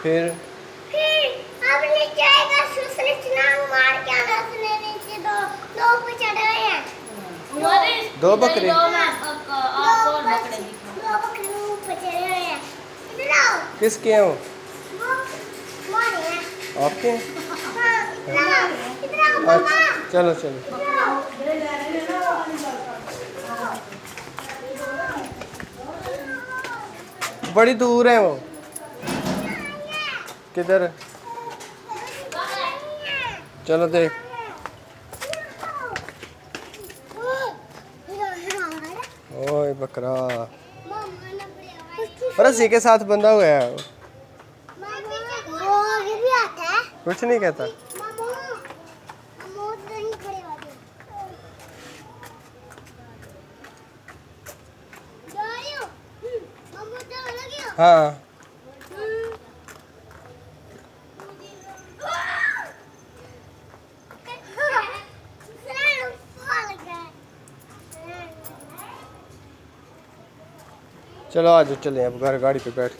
फिर अब नीचे आएगा, दूसरे छलांग मार के आना, उसने नीचे दो पे चढ़े हैं। दो बकरे दो बकरे ऊपर चढ़े हुए हैं। इधर आओ। किसके हैं वो? वो हमारे हैं। आपके हैं? हाँ, इधर आओ पापा। अच्छा चलो चलो। बड़ी दूर है वो। किधर? चलो देख। ओए बकरा रस्सी के साथ बंधा हुआ है। वो ये भी आता है। कुछ नहीं कहता। हाँ चलो आज चले अब घर गाड़ी पे बैठ।